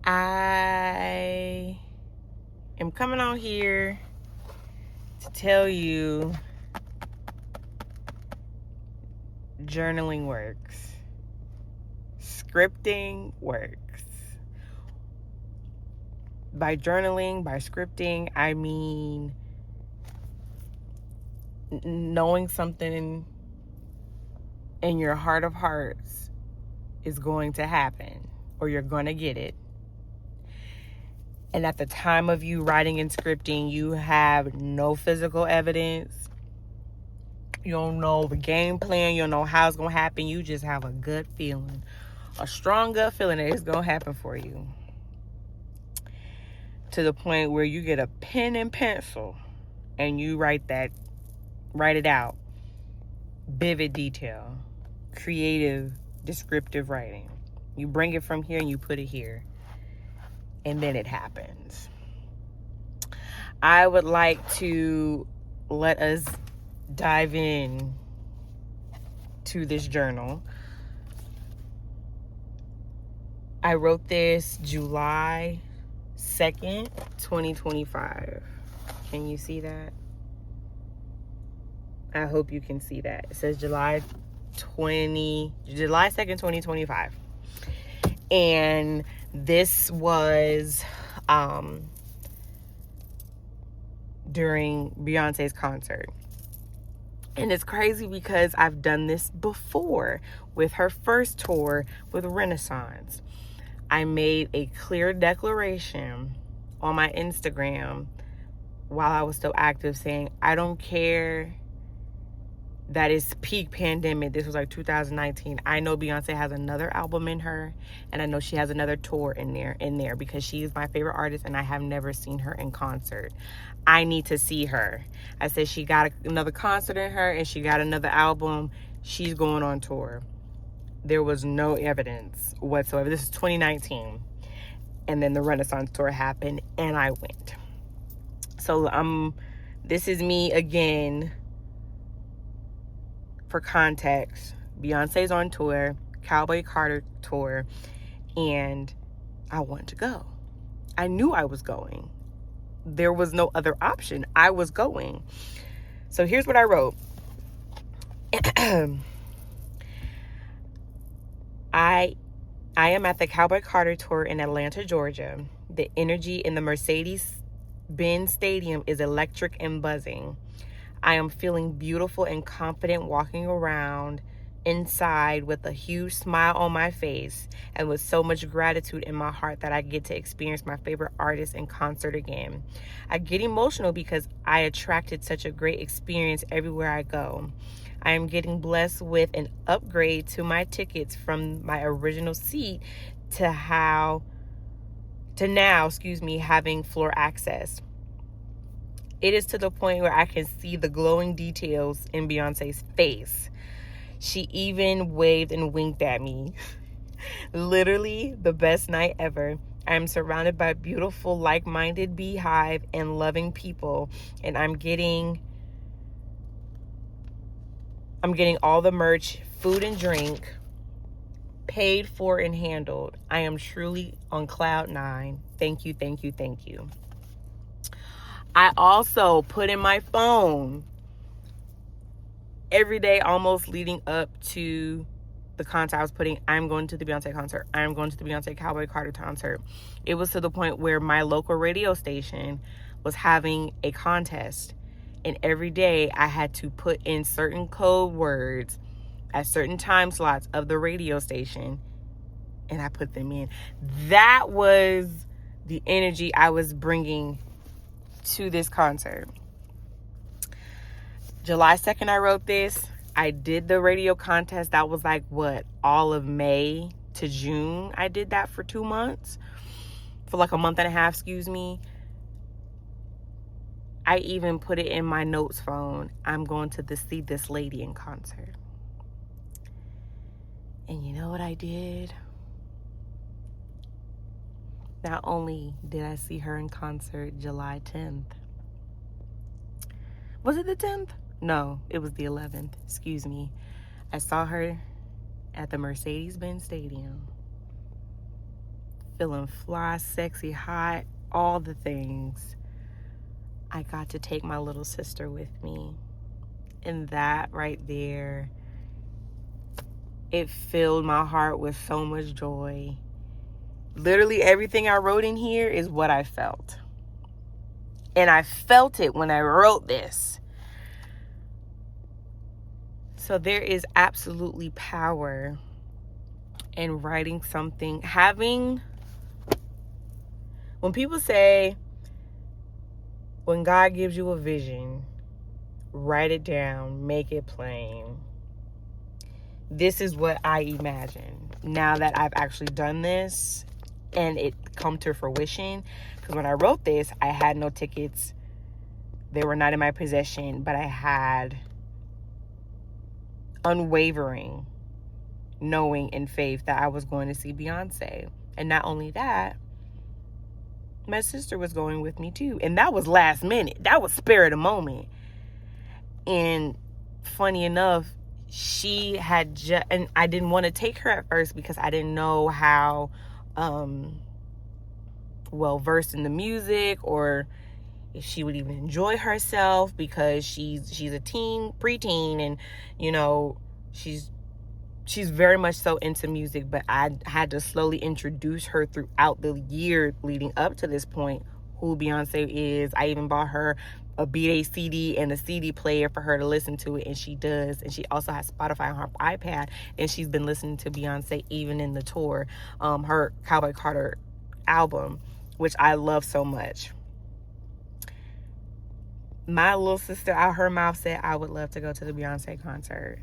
I am coming on here to tell you journaling works. Scripting works. By journaling, by scripting, I mean knowing something in your heart of hearts is going to happen, or you're going to get it. And at the time of you writing and scripting, you have no physical evidence. You don't know the game plan. You don't know how it's going to happen. You just have a good feeling, a strong gut feeling that it's going to happen for you. To the point where you get a pen and pencil and you write it out. Vivid detail, creative, descriptive writing. You bring it from here and you put it here. And then it happens. I would like to let us dive in to this journal. I wrote this July 2nd, 2025. Can you see that? I hope you can see that. It says July 2nd, 2025. And this was during Beyonce's concert. And it's crazy because I've done this before with her first tour with Renaissance. I made a clear declaration on my Instagram while I was still active saying, I don't care that it's peak pandemic. This was like 2019. I know Beyonce has another album in her, and I know she has another tour in there because she is my favorite artist, and I have never seen her in concert. I need to see her. I said she got another concert in her, and she got another album. She's going on tour. There was no evidence whatsoever. This is 2019, and then the Renaissance tour happened, and I went. So this is me again. For context, Beyonce's on tour, Cowboy Carter tour, and I wanted to go. I knew I was going. There was no other option. I was going. So here's what I wrote. I am at the Cowboy Carter tour in Atlanta, Georgia. The energy in the Mercedes-Benz Stadium is electric and buzzing. I am feeling beautiful and confident walking around inside with a huge smile on my face and with so much gratitude in my heart that I get to experience my favorite artist in concert again. I get emotional because I attracted such a great experience everywhere I go. I am getting blessed with an upgrade to my tickets from my original seat to now, having floor access. It is to the point where I can see the glowing details in Beyonce's face. She even waved and winked at me. Literally the best night ever. I am surrounded by beautiful, like-minded beehive and loving people, and I'm getting all the merch, food and drink, paid for and handled. I am truly on cloud 9. Thank you, thank you, thank you. I also put in my phone every day almost leading up to the concert. I was putting, I'm going to the Beyonce concert. I'm going to the Beyonce Cowboy Carter concert. It was to the point where my local radio station was having a contest. And every day I had to put in certain code words at certain time slots of the radio station. And I put them in. That was the energy I was bringing to this concert. July 2nd, I wrote this. I did the radio contest. That was like all of May to June. I did that for 2 months, for like a month and a half, I even put it in my notes phone. I'm going to see this lady in concert. And you know what I did? Not only did I see her in concert July 10th. Was it the 10th? No, it was the 11th. I saw her at the Mercedes-Benz Stadium. feeling fly, sexy, hot, all the things. I got to take my little sister with me. And that right there, it filled my heart with so much joy. Literally everything I wrote in here is what I felt. And I felt it when I wrote this. So there is absolutely power in writing something. When people say, when God gives you a vision, write it down, make it plain. This is what I imagine now that I've actually done this and it come to fruition. Because when I wrote this, I had no tickets. They were not in my possession, but I had unwavering knowing and faith that I was going to see Beyonce. And not only that, my sister was going with me too. And that was last minute. That was spur of the moment. And funny enough, she had and I didn't want to take her at first because I didn't know how well versed in the music or if she would even enjoy herself, because she's a preteen, and you know, she's very much so into music. But I had to slowly introduce her throughout the year leading up to this point who Beyonce is. I even bought her a B-Day CD and a CD player for her to listen to it, and she does. And she also has Spotify on her iPad, and she's been listening to Beyonce even in the tour, her Cowboy Carter album, which I love so much. My little sister, out her mouth, said, I would love to go to the Beyonce concert.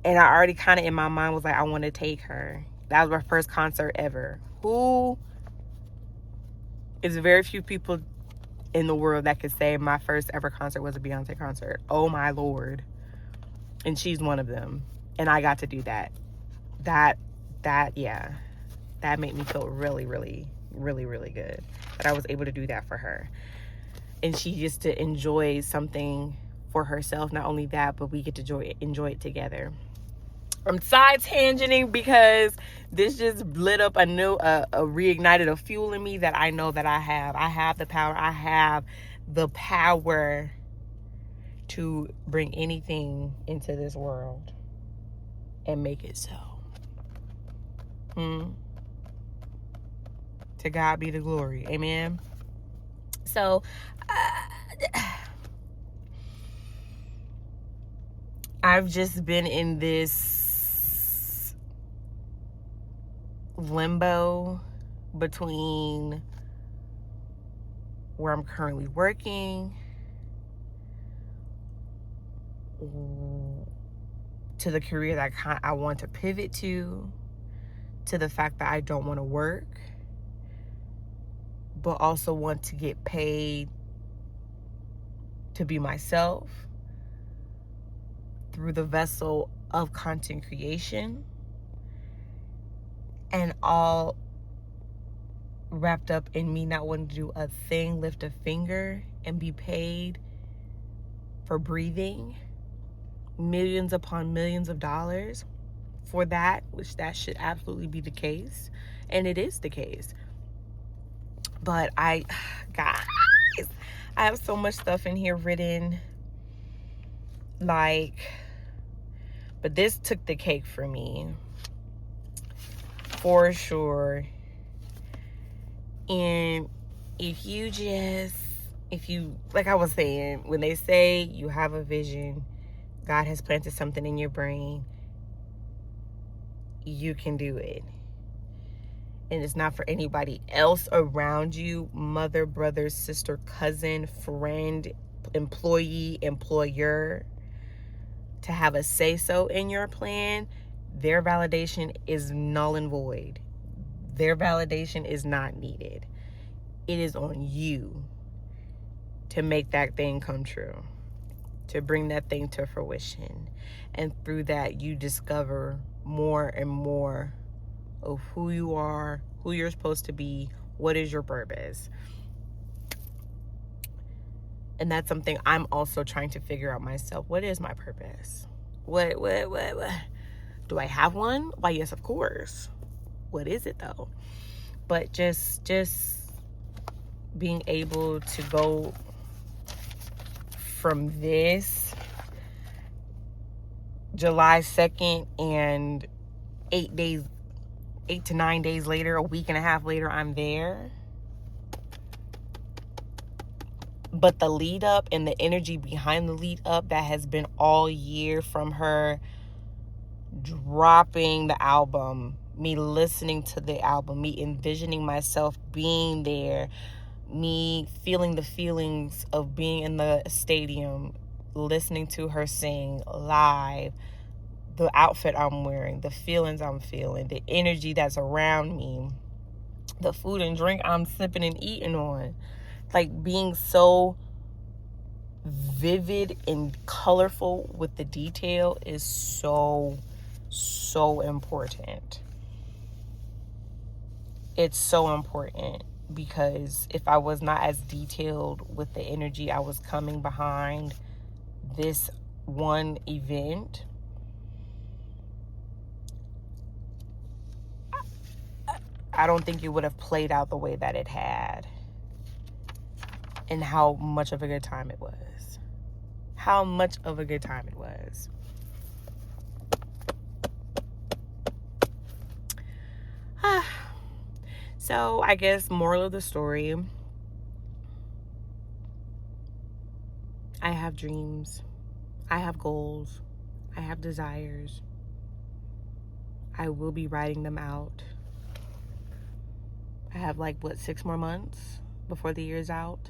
And I already kind of in my mind was like, I want to take her. That was my first concert ever. It's very few people in the world that could say my first ever concert was a Beyonce concert. Oh my Lord. And she's one of them. And I got to do that. That made me feel really, really, really, really good that I was able to do that for her. And she just to enjoy something for herself. Not only that, but we get to enjoy it together. I'm side tangenting because this just lit up reignited a fuel in me that I know that I have. I have the power. I have the power to bring anything into this world and make it so. To God be the glory. Amen. So, I've just been in this limbo between where I'm currently working to the career that I want to pivot to the fact that I don't want to work, but also want to get paid to be myself through the vessel of content creation, and all wrapped up in me not wanting to do a thing, lift a finger, and be paid for breathing millions upon millions of dollars for that, which that should absolutely be the case, and it is the case. But guys, I have so much stuff in here written, but this took the cake for me, for sure. And if you, like I was saying, when they say you have a vision, God has planted something in your brain, you can do it. And it's not for anybody else around you, mother, brother, sister, cousin, friend, employee, employer, to have a say-so in your plan. Their validation is null and void. Their validation is not needed. It is on you to make that thing come true, to bring that thing to fruition. And through that, you discover more and more of who you are, who you're supposed to be, what is your purpose. And that's something I'm also trying to figure out myself. What is my purpose? What do Do I have one? Why, yes, of course. What is it though? But just being able to go from this July 2nd and 8 to 9 days later, a week and a half later, I'm there. But the lead up and the energy behind the lead up that has been all year, from her dropping the album, me listening to the album, me envisioning myself being there, me feeling the feelings of being in the stadium, listening to her sing live, the outfit I'm wearing, the feelings I'm feeling, the energy that's around me, the food and drink I'm sipping and eating on. Like, being so vivid and colorful with the detail is so important. It's so important, because if I was not as detailed with the energy I was coming behind this one event, I don't think it would have played out the way that it had. And how much of a good time it was. How much of a good time it was. So I guess moral of the story, I have dreams. I have goals. I have desires. I will be writing them out. I have 6 more months before the year's out.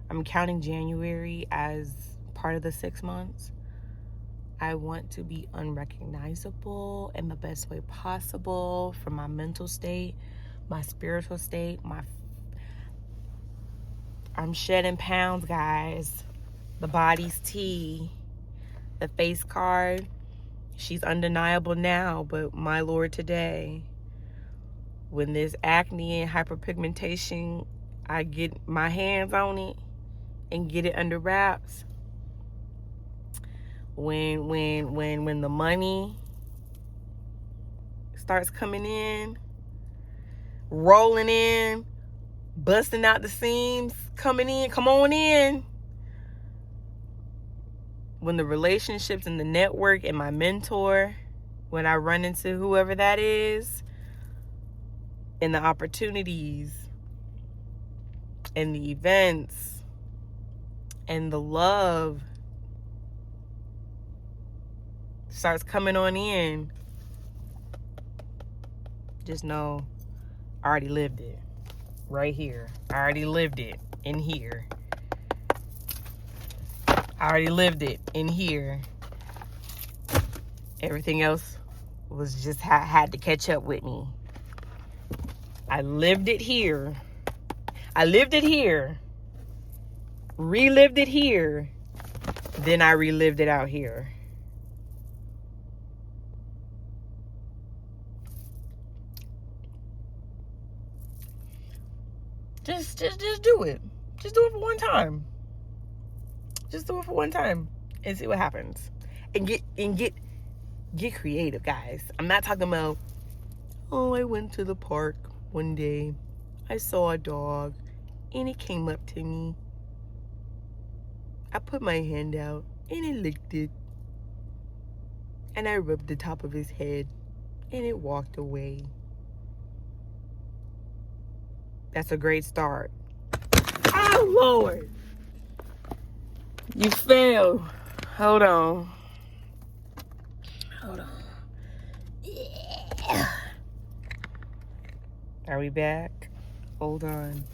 I'm counting January as part of the 6 months. I want to be unrecognizable in the best way possible, for my mental state, my spiritual state, I'm shedding pounds, guys. The body's tea. The face card, she's undeniable now, but my Lord, today, when this acne and hyperpigmentation, I get my hands on it and get it under wraps. When the money starts coming in, rolling in, busting out the seams, coming in, come on in. When the relationships and the network and my mentor, when I run into whoever that is, and the opportunities and the events and the love starts coming on in, just know I already lived it right here. I already lived it in here. I already lived it in here. Everything else was just had to catch up with me. I lived it here. I lived it here. Relived it here. Then I relived it out here. Just do it. Just do it for one time. Just do it for one time and see what happens. And get creative, guys. I'm not talking about, oh, I went to the park one day. I saw a dog and it came up to me. I put my hand out and it licked it. And I rubbed the top of his head and it walked away. That's a great start. Oh, Lord. You failed. Hold on. Yeah. Are we back? Hold on.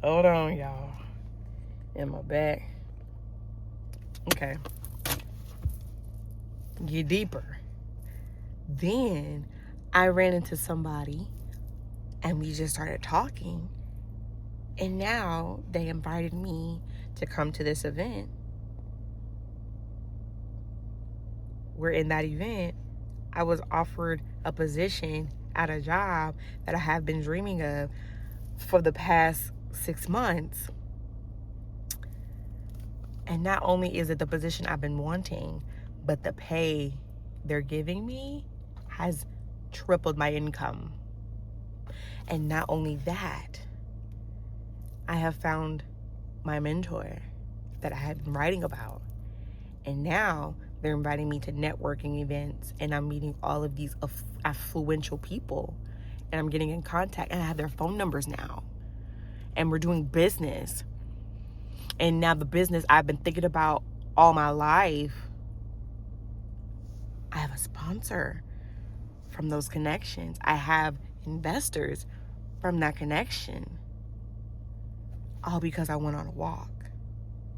Hold on, y'all. Am I back? Okay. Get deeper. Then I ran into somebody and we just started talking. And now they invited me to come to this event. Where in that event, I was offered a position at a job that I have been dreaming of for the past 6 months. And not only is it the position I've been wanting, but the pay they're giving me has tripled my income. And not only that, I have found my mentor that I had been writing about. And now they're inviting me to networking events, and I'm meeting all of these affluential people, and I'm getting in contact, and I have their phone numbers now. And we're doing business. And now the business I've been thinking about all my life, I have a sponsor from those connections. I have investors from that connection. All because I went on a walk.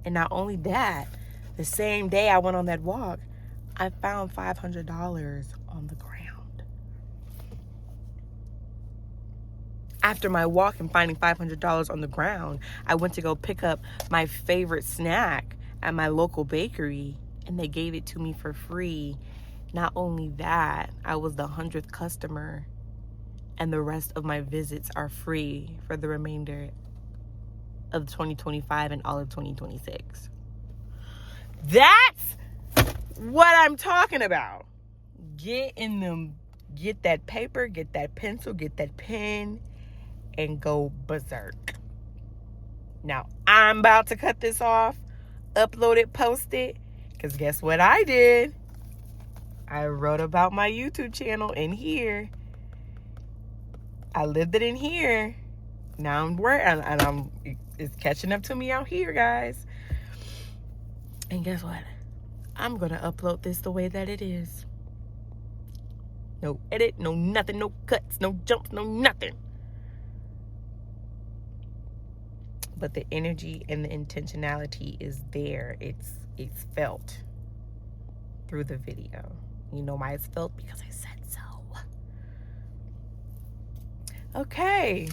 And not only that, the same day I went on that walk, I found $500 on the ground. After my walk and finding $500 on the ground, I went to go pick up my favorite snack at my local bakery, and they gave it to me for free. Not only that, I was the 100th customer, and the rest of my visits are free for the remainder of 2025 and all of 2026. That's what I'm talking about. Get that paper, get that pencil, get that pen, and go berserk. Now, I'm about to cut this off, upload it, post it, because guess what I did? I wrote about my YouTube channel in here. I lived it in here. Now it's catching up to me out here, guys. And guess what? I'm going to upload this the way that it is. No edit, no nothing, no cuts, no jumps, no nothing. But the energy and the intentionality is there. It's felt through the video. You know why it's felt? Because I said so. Okay.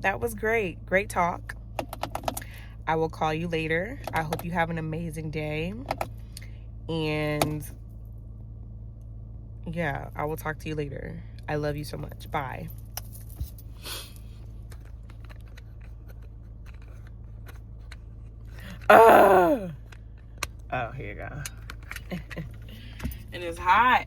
That was great. Great talk. I will call you later. I hope you have an amazing day. And yeah, I will talk to you later. I love you so much. Bye. Oh, here you go. And it's hot.